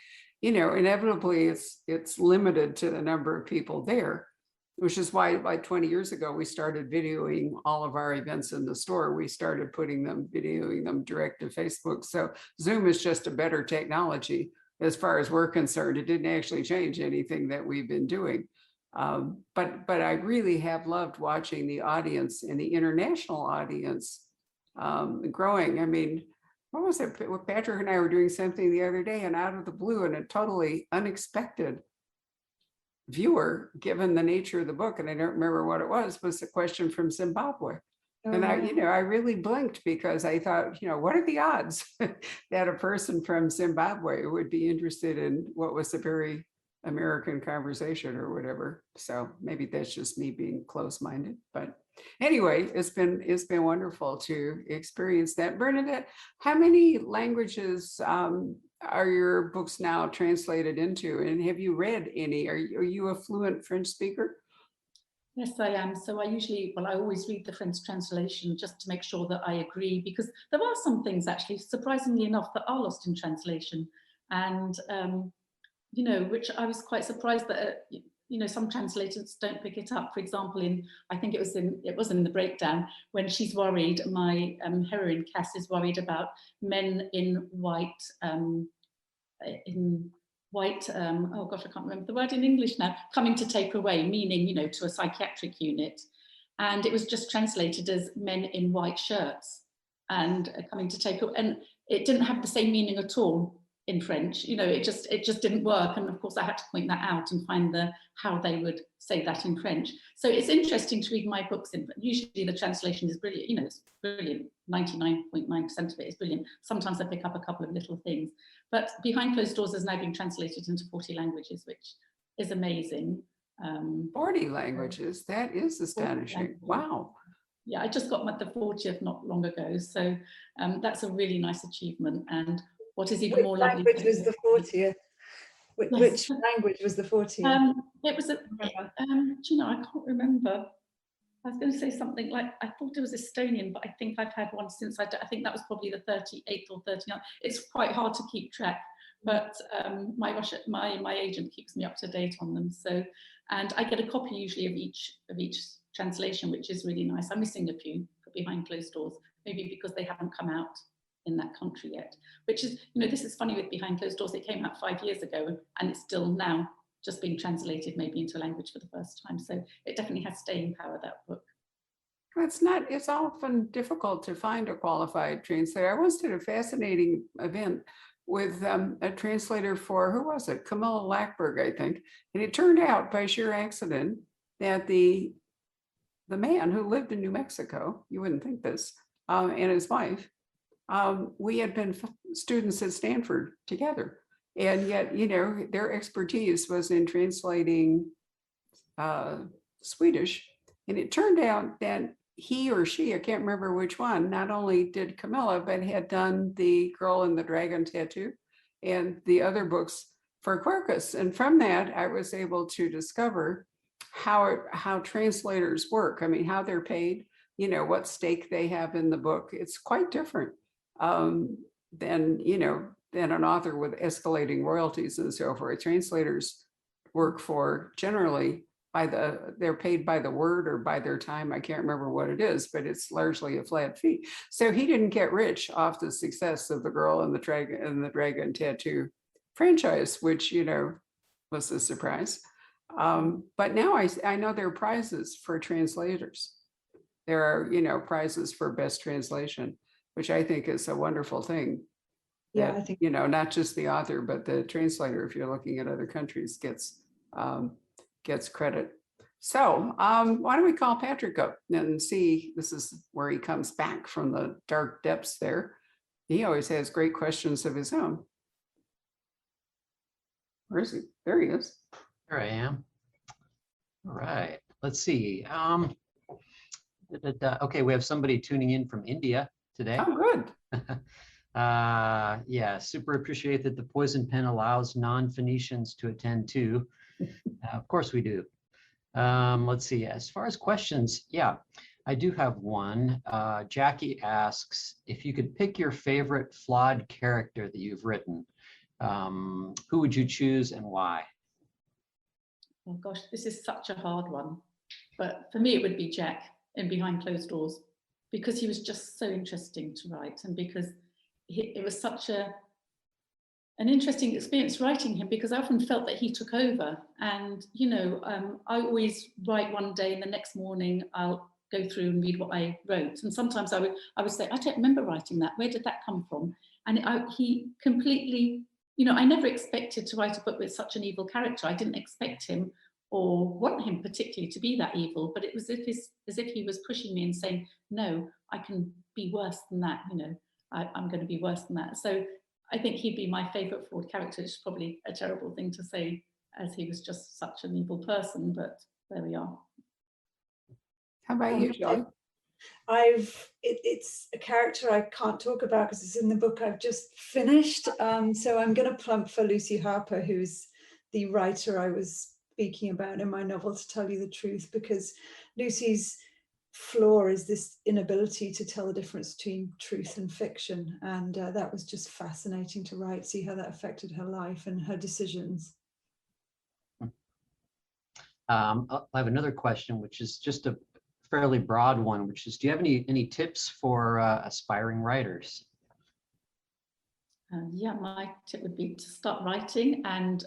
you know, inevitably it's limited to the number of people there, which is why like 20 years ago, we started videoing all of our events in the store. We started videoing them direct to Facebook. So Zoom is just a better technology as far as we're concerned. It didn't actually change anything that we've been doing. But I really have loved watching the audience and the international audience growing. I mean, what was it? Patrick and I were doing something the other day, and out of the blue, and a totally unexpected viewer, given the nature of the book, and I don't remember what it was a question from Zimbabwe. And I, you know, I really blinked because I thought, you know, what are the odds that a person from Zimbabwe would be interested in what was a very American conversation or whatever. So maybe that's just me being close-minded. But anyway, it's been wonderful to experience that. Bernadette, how many languages are your books now translated into? And have you read any? Are you a fluent French speaker?
Yes, I am. So I always read the French translation just to make sure that I agree, because there are some things actually, surprisingly enough, that are lost in translation. And, you know, which I was quite surprised that, you know, some translators don't pick it up. For example, I think it was in the breakdown, when she's worried, my heroine, Cass, is worried about men in white, oh gosh, I can't remember the word in English now, coming to take away, meaning, you know, to a psychiatric unit. And it was just translated as men in white shirts and coming to take away. And it didn't have the same meaning at all. in French. You know, it just didn't work. And of course I had to point that out and find how they would say that in French. So it's interesting to read my books in, usually the translation is brilliant, you know, it's brilliant. 99.9% of it is brilliant. Sometimes I pick up a couple of little things, but Behind Closed Doors is now being translated into 40 languages, which is amazing.
40 languages, that is astonishing. Wow.
Yeah, I just got the 40th not long ago. So that's a really nice achievement. And what is even more lovely.
Which language was the 40th? Which language was the 40th?
It was, do you know, I can't remember. I was going to say something like, I thought it was Estonian, but I think I've had one since, I think that was probably the 38th or 39th. It's quite hard to keep track, but my agent keeps me up to date on them. So, and I get a copy usually of each translation, which is really nice. I'm missing a few for Behind Closed Doors, maybe because they haven't come out in that country yet, which is, you know, this is funny with Behind Closed Doors. It came out 5 years ago and it's still now just being translated maybe into language for the first time. So it definitely has staying power, that book.
It's often difficult to find a qualified translator. I once did a fascinating event with a translator for, who was it? Camilla Lackberg, I think. And it turned out by sheer accident that the man who lived in New Mexico, you wouldn't think this, and his wife, we had been students at Stanford together. And yet, you know, their expertise was in translating Swedish. And it turned out that he or she, I can't remember which one, not only did Camilla, but had done The Girl in the Dragon Tattoo and the other books for Quercus. And from that, I was able to discover how translators work. I mean, how they're paid, you know, what stake they have in the book. It's quite different than, you know, than an author with escalating royalties and so forth. Translators work for generally they're paid by the word or by their time. I can't remember what it is, but it's largely a flat fee. So he didn't get rich off the success of The Girl and the Dragon Tattoo franchise, which, you know, was a surprise. But now I know there are prizes for translators. There are, you know, prizes for best translation, which I think is a wonderful thing.
Yeah,
that,
I think,
you know, not just the author, but the translator, if you're looking at other countries, gets credit. So why don't we call Patrick up and see, this is where he comes back from the dark depths there. He always has great questions of his own. Where is he? There he is.
Here I am. All right, let's see. Okay, we have somebody tuning in from India today.
Oh, good.
Yeah, super appreciate that the Poison Pen allows non-Phoenicians to attend too. Of course we do. Let's see, as far as questions, yeah, I do have one. Jackie asks, if you could pick your favorite flawed character that you've written, who would you choose and why?
Oh gosh, this is such a hard one. But for me, it would be Jack in Behind Closed Doors, because he was just so interesting to write, and because it was such an interesting experience writing him, because I often felt that he took over. And, you know, I always write one day and the next morning I'll go through and read what I wrote. And sometimes I would say, I don't remember writing that. Where did that come from? And he completely, you know, I never expected to write a book with such an evil character. I didn't expect him or want him particularly to be that evil, but it was as if he was pushing me and saying, no, I can be worse than that, you know, I'm going to be worse than that. So I think he'd be my favorite flawed character. It's probably a terrible thing to say, as he was just such an evil person, but there we are.
How about you, John?
it's a character I can't talk about because it's in the book I've just finished. So I'm going to plump for Lucy Harper, who's the writer I was speaking about in my novel, To Tell You the Truth, because Lucy's flaw is this inability to tell the difference between truth and fiction. And that was just fascinating to write, see how that affected her life and her decisions.
I have another question, which is just a fairly broad one, which is, do you have any tips for aspiring writers?
Yeah, my tip would be to start writing and,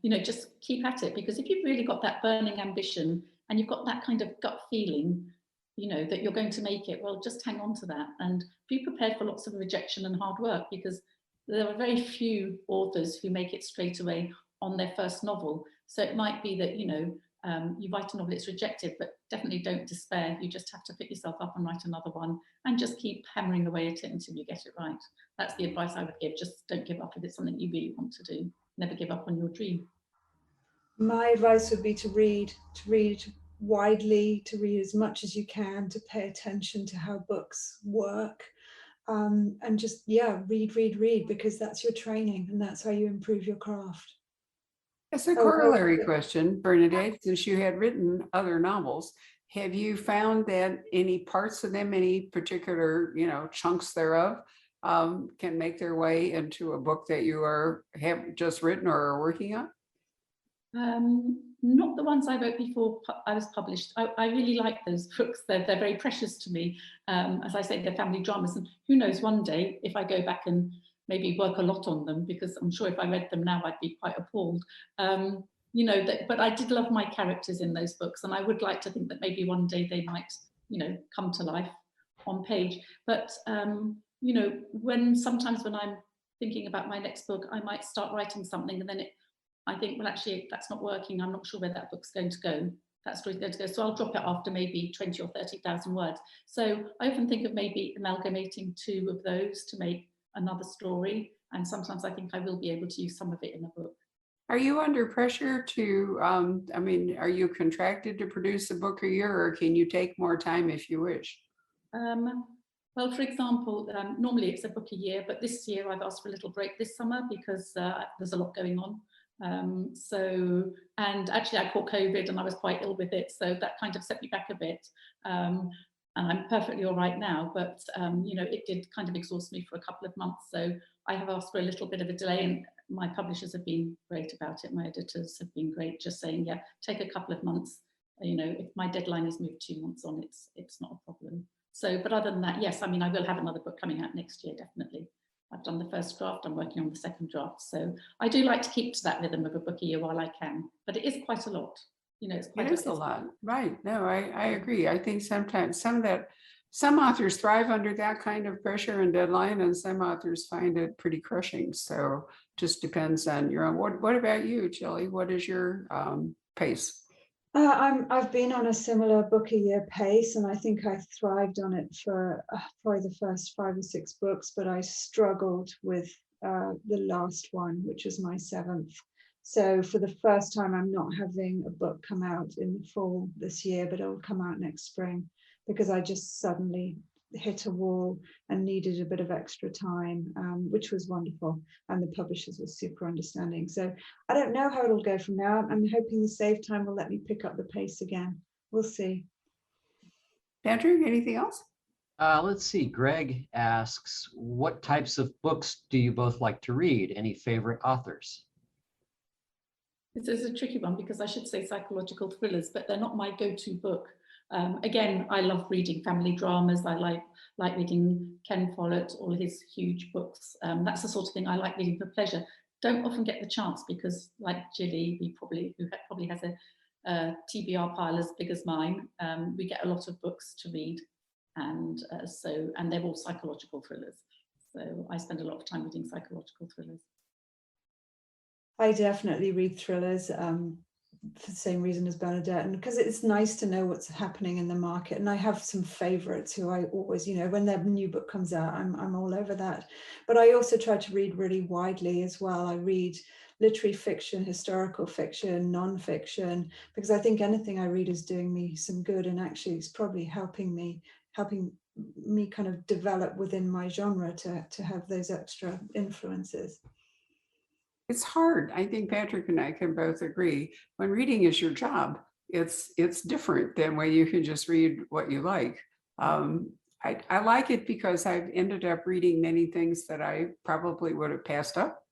you know, just keep at it, because if you've really got that burning ambition and you've got that kind of gut feeling, you know, that you're going to make it, well, just hang on to that and be prepared for lots of rejection and hard work, because there are very few authors who make it straight away on their first novel. So it might be that, you know, you write a novel, it's rejected, but definitely don't despair. You just have to pick yourself up and write another one and just keep hammering away at it until you get it right. That's the advice I would give. Just don't give up if it's something you really want to do. Never give up on your dream.
My advice would be to read widely, to read as much as you can, to pay attention to how books work. And just, yeah, read, because that's your training and that's how you improve your craft.
As a corollary question, Bernadette, since you had written other novels, have you found that any parts of them, any particular, you know, chunks thereof, can make their way into a book that you have just written or are working on?
Not the ones I wrote before I was published. I really like those books. They're very precious to me. As I say, they're family dramas, and who knows, one day if I go back and maybe work a lot on them, because I'm sure if I read them now I'd be quite appalled. You know, but I did love my characters in those books, and I would like to think that maybe one day they might, you know, come to life on page. But you know, sometimes when I'm thinking about my next book, I might start writing something and then I think, well, actually, that's not working. I'm not sure where that book's going to go. That story's going to go. So I'll drop it after maybe 20 or 30,000 words. So I often think of maybe amalgamating 2 of those to make another story. And sometimes I think I will be able to use some of it in a book.
Are you under pressure to, I mean, are you contracted to produce a book a year, or can you take more time if you wish?
Well, for example, normally it's a book a year, but this year I've asked for a little break this summer because there's a lot going on. And actually I caught COVID and I was quite ill with it, so that kind of set me back a bit, and I'm perfectly all right now, but you know, it did kind of exhaust me for a couple of months, so I have asked for a little bit of a delay, and my publishers have been great about it. My editors have been great, just saying, yeah, take a couple of months, you know, if my deadline is moved 2 months on, it's not a problem. So, but other than that, yes, I mean, I will have another book coming out next year, definitely. I've done the first draft, I'm working on the second draft. So I do like to keep to that rhythm of a book a year while I can, but it is quite a lot. You know,
It is a lot, right? No, I agree. I think sometimes some authors thrive under that kind of pressure and deadline, and some authors find it pretty crushing. So just depends on your own. What about you, Gilly? What is your pace?
I've been on a similar book a year pace, and I think I thrived on it for probably the first 5 or 6 books, but I struggled with the last one, which was my 7th. So for the first time, I'm not having a book come out in the fall this year, but it'll come out next spring, because I just suddenly hit a wall and needed a bit of extra time, which was wonderful, and the publishers were super understanding. So I don't know how it'll go from now. I'm hoping the save time will let me pick up the pace again. We'll see.
Patrick, anything else?
Let's see. Greg asks, what types of books do you both like to read? Any favorite authors?
This is a tricky one, because I should say psychological thrillers, but they're not my go-to book. Again, I love reading family dramas. I like reading Ken Follett, all his huge books. That's the sort of thing I like reading for pleasure. Don't often get the chance, because like Gilly, who probably has a TBR pile as big as mine, we get a lot of books to read, and they're all psychological thrillers. So I spend a lot of time reading psychological thrillers.
I definitely read thrillers for the same reason as Bernadette, and because it's nice to know what's happening in the market. And I have some favorites who I always, you know, when their new book comes out, I'm all over that. But I also try to read really widely as well. I read literary fiction, historical fiction, non-fiction, because I think anything I read is doing me some good, and actually it's probably helping me kind of develop within my genre to have those extra influences.
It's hard. I think Patrick and I can both agree. When reading is your job, it's different than when you can just read what you like. I like it because I've ended up reading many things that I probably would have passed up,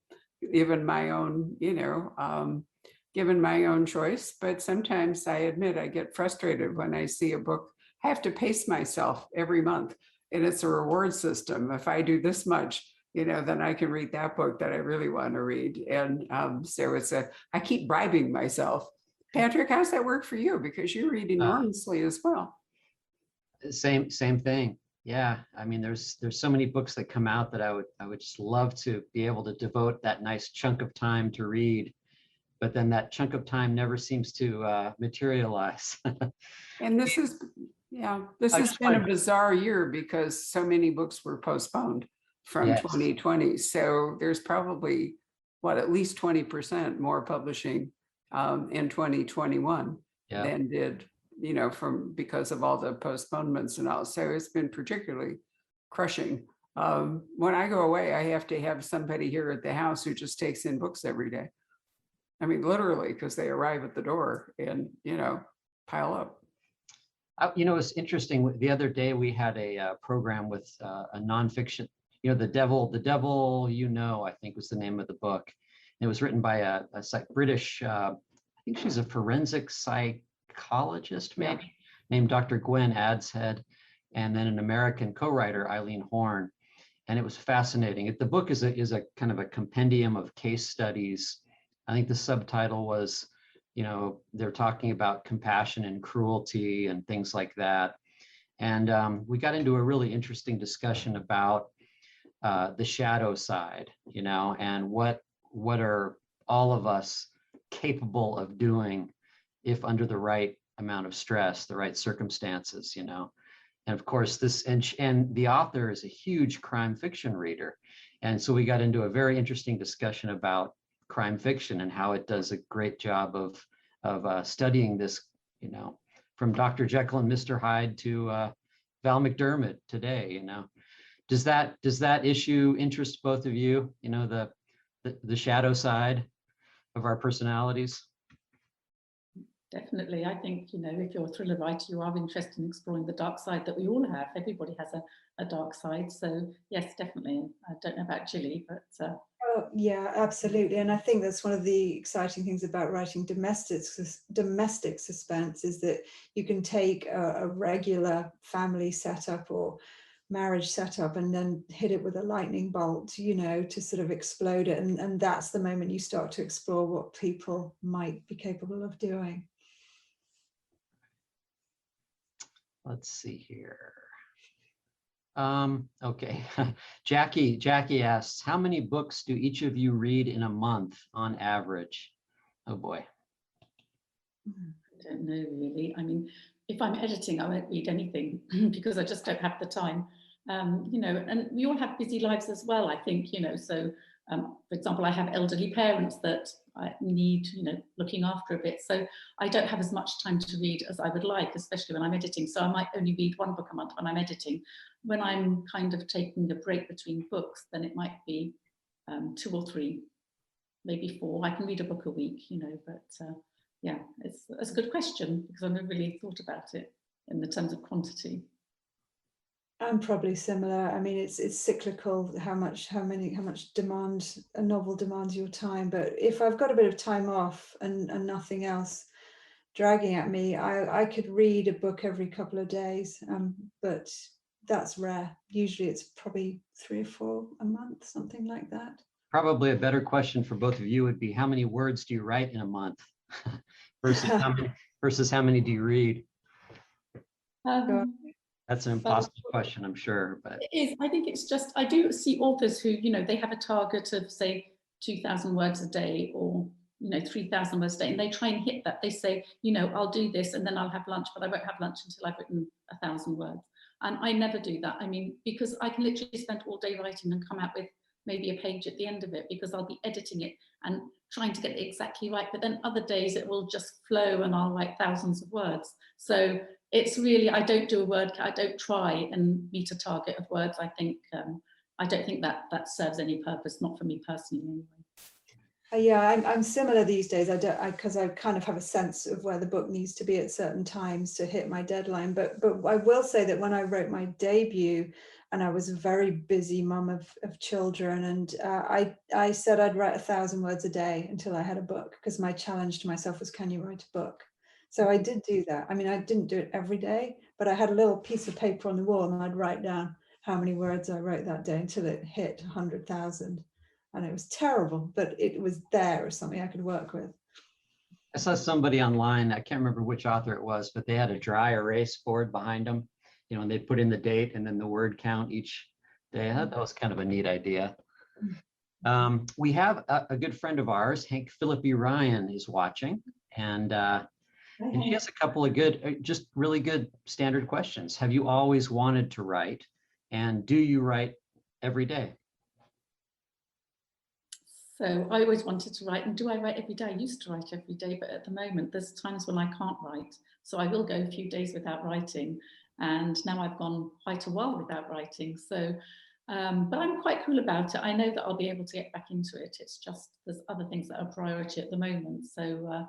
given my own, given my own choice. But sometimes I admit I get frustrated when I see a book. I have to pace myself every month, and it's a reward system. If I do this much, then I can read that book that I really want to read. And so I keep bribing myself. Patrick, how's that work for you? Because you read enormously as well.
Same thing. Yeah, I mean, there's so many books that come out that I would just love to be able to devote that nice chunk of time to read, but then that chunk of time never seems to materialize.
And this is, yeah, this
I
has
just
been a
wanted-
bizarre year because so many books were postponed from
Yes.
2020. So there's probably, what, at least 20% more publishing in 2021
Yeah.
than did, you know, because of all the postponements and all. So it's been particularly crushing. When I go away, I have to have somebody here at the house who just takes in books every day. I mean, literally, because they arrive at the door and, you know, pile up.
You know, it's interesting. The other day we had a program with a nonfiction, you know, the devil, you know, I think was the name of the book. And it was written by a British, I think she's a forensic psychologist, maybe, named Dr. Gwen Adshead, and then an American co-writer, Eileen Horn. And it was fascinating. The book is a kind of a compendium of case studies. I think the subtitle was, you know, they're talking about compassion and cruelty and things like that. And we got into a really interesting discussion about the shadow side, you know, and what are all of us capable of doing if under the right amount of stress, the right circumstances, you know. And of course, and the author is a huge crime fiction reader. And so we got into a very interesting discussion about crime fiction and how it does a great job of studying this, you know, from Dr. Jekyll and Mr. Hyde to Val McDermott today, you know. Does that issue interest both of you? You know, the shadow side of our personalities?
Definitely. I think, you know, if you're a thriller writer, you are interested in exploring the dark side that we all have. Everybody has a dark side. So yes, definitely. I don't know about Gilly, but
oh, yeah, absolutely. And I think that's one of the exciting things about writing domestic suspense is that you can take a regular family setup or marriage setup and then hit it with a lightning bolt, you know, to sort of explode it. And that's the moment you start to explore what people might be capable of doing.
Let's see here. Okay. Jackie asks, how many books do each of you read in a month on average? Oh boy.
I don't know really. I mean, if I'm editing, I won't read anything because I just don't have the time. You know, and we all have busy lives as well, I think, you know, so for example, I have elderly parents that I need, you know, looking after a bit. So I don't have as much time to read as I would like, especially when I'm editing. So I might only read one book a month when I'm editing. When I'm kind of taking a break between books, then it might be 2 or 3, maybe 4. I can read a book a week, you know, but yeah, it's a good question because I've never really thought about it in the terms of quantity.
I'm probably similar. I mean, it's cyclical, how much demand a novel demands your time. But if I've got a bit of time off and nothing else dragging at me, I could read a book every couple of days. But that's rare. Usually it's probably 3 or 4 a month, something like that.
Probably a better question for both of you would be, how many words do you write in a month versus how many do you read? That's an impossible question, I'm sure, but
it is. I think it's just, I do see authors who, you know, they have a target of say 2,000 words a day or, you know, 3,000 words a day, and they try and hit that. They say, you know, I'll do this and then I'll have lunch, but I won't have lunch until I've written 1,000 words. And I never do that. I mean, because I can literally spend all day writing and come out with maybe a page at the end of it because I'll be editing it and trying to get it exactly right. But then other days it will just flow and I'll write thousands of words. So it's really, I don't do a word count. I don't try and meet a target of words. I think, I don't think that serves any purpose, not for me personally anyway.
Yeah, I'm similar these days. Because I kind of have a sense of where the book needs to be at certain times to hit my deadline. But I will say that when I wrote my debut, and I was a very busy mum of children, and I said I'd write 1,000 words a day until I had a book, because my challenge to myself was, can you write a book? So I did do that. I mean, I didn't do it every day, but I had a little piece of paper on the wall and I'd write down how many words I wrote that day until it hit 100,000. And it was terrible, but it was there as something I could work with.
I saw somebody online, I can't remember which author it was, but they had a dry erase board behind them. and they put in the date and then the word count each day. I thought that was kind of a neat idea. We have a good friend of ours, Hank Philippi Ryan, is watching, and he has a couple of good, just really good standard questions. Have you always wanted to write? And do you write every day?
So I always wanted to write, and do I write every day? I used to write every day, but at the moment there's times when I can't write. So I will go a few days without writing, and now I've gone quite a while without writing. So, but I'm quite cool about it. I know that I'll be able to get back into it. It's just there's other things that are priority at the moment. So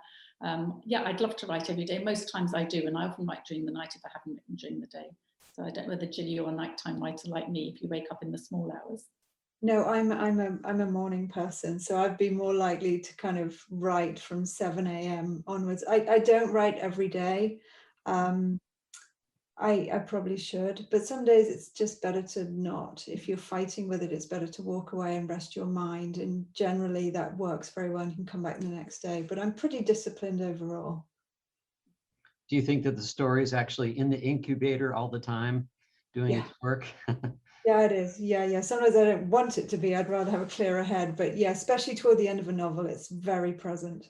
yeah, I'd love to write every day. Most times I do, and I often write during the night if I haven't written during the day. So I don't know whether Gilly, you're a nighttime writer like me if you wake up in the small hours.
No, I'm a morning person, so I'd be more likely to kind of write from 7 a.m. onwards. I don't write every day. I probably should, but some days it's just better to not. If you're fighting with it, it's better to walk away and rest your mind. And generally that works very well and you can come back the next day. But I'm pretty disciplined overall.
Do you think that the story is actually in the incubator all the time doing its work?
Yeah, it is. Yeah. Sometimes I don't want it to be. I'd rather have a clearer head. But yeah, especially toward the end of a novel, it's very present.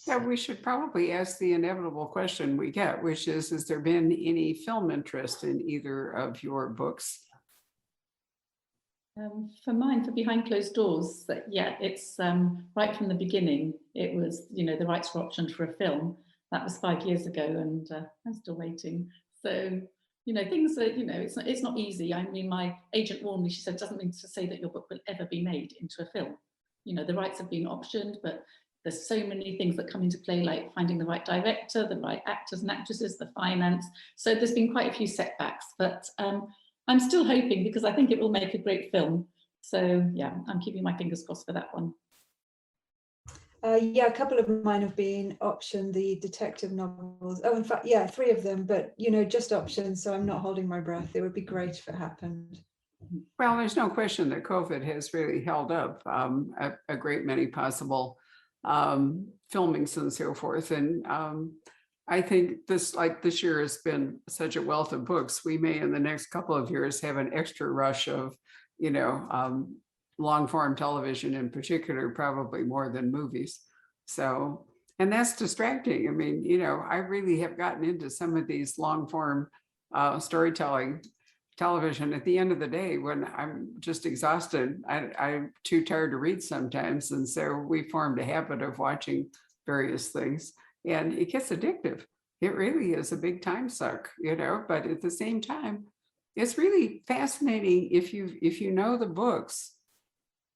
Yeah, we should probably ask the inevitable question we get, which is there been any film interest in either of your books?
For mine, for Behind Closed Doors, yeah, it's right from the beginning. It was, the rights were optioned for a film. That was 5 years ago, and I'm still waiting. So, things are, it's not easy. I mean, my agent warned me. She said, "Doesn't mean to say that your book will ever be made into a film. The rights have been optioned, but there's so many things that come into play, like finding the right director, the right actors and actresses, the finance. So there's been quite a few setbacks, but I'm still hoping because I think it will make a great film. So yeah, I'm keeping my fingers crossed for that one.
Yeah, a couple of mine have been optioned, the detective novels. Oh, in fact, yeah, 3 of them, but just options. So I'm not holding my breath. It would be great if it happened.
Well, there's no question that COVID has really held up a great many possible filmings and so forth. And I think this year has been such a wealth of books. We may in the next couple of years have an extra rush of, long form television in particular, probably more than movies. So, and that's distracting. I mean, I really have gotten into some of these long form storytelling television at the end of the day when I'm just exhausted. I'm too tired to read sometimes. And so we formed a habit of watching various things, and it gets addictive. It really is a big time suck, but at the same time, it's really fascinating if you know the books.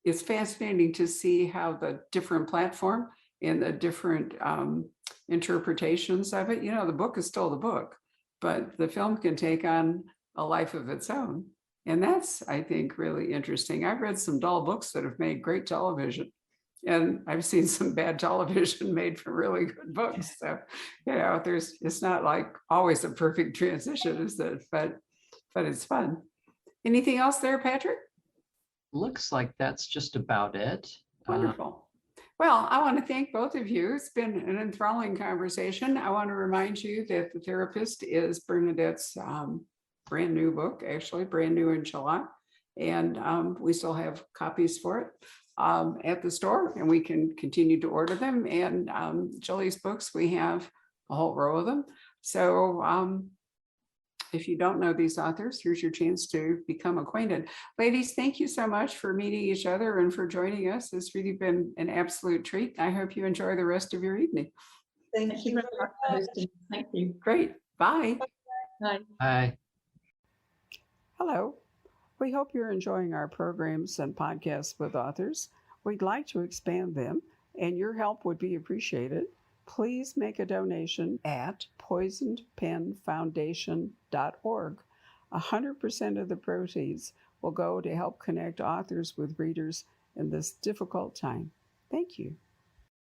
It's fascinating to see how the different platform and the different interpretations of it, the book is still the book, but the film can take on a life of its own. And that's, I think, really interesting. I've read some dull books that have made great television, and I've seen some bad television made from really good books. So, it's not like always a perfect transition, is it? But it's fun. Anything else there, Patrick?
Looks like that's just about it.
Wonderful. Well, I want to thank both of you. It's been an enthralling conversation. I want to remind you that The Therapist is Bernadette's brand new book, actually brand new in July. And we still have copies for it at the store, and we can continue to order them. And Gilly's books, we have a whole row of them. So if you don't know these authors, here's your chance to become acquainted. Ladies, thank you so much for meeting each other and for joining us. It's really been an absolute treat. I hope you enjoy the rest of your evening.
Thank you
very much for hosting. Thank you.
Great. Bye.
Bye.
Bye.
Hello. We hope you're enjoying our programs and podcasts with authors. We'd like to expand them, and your help would be appreciated. Please make a donation at poisonedpenfoundation.org. 100% of the proceeds will go to help connect authors with readers in this difficult time. Thank you.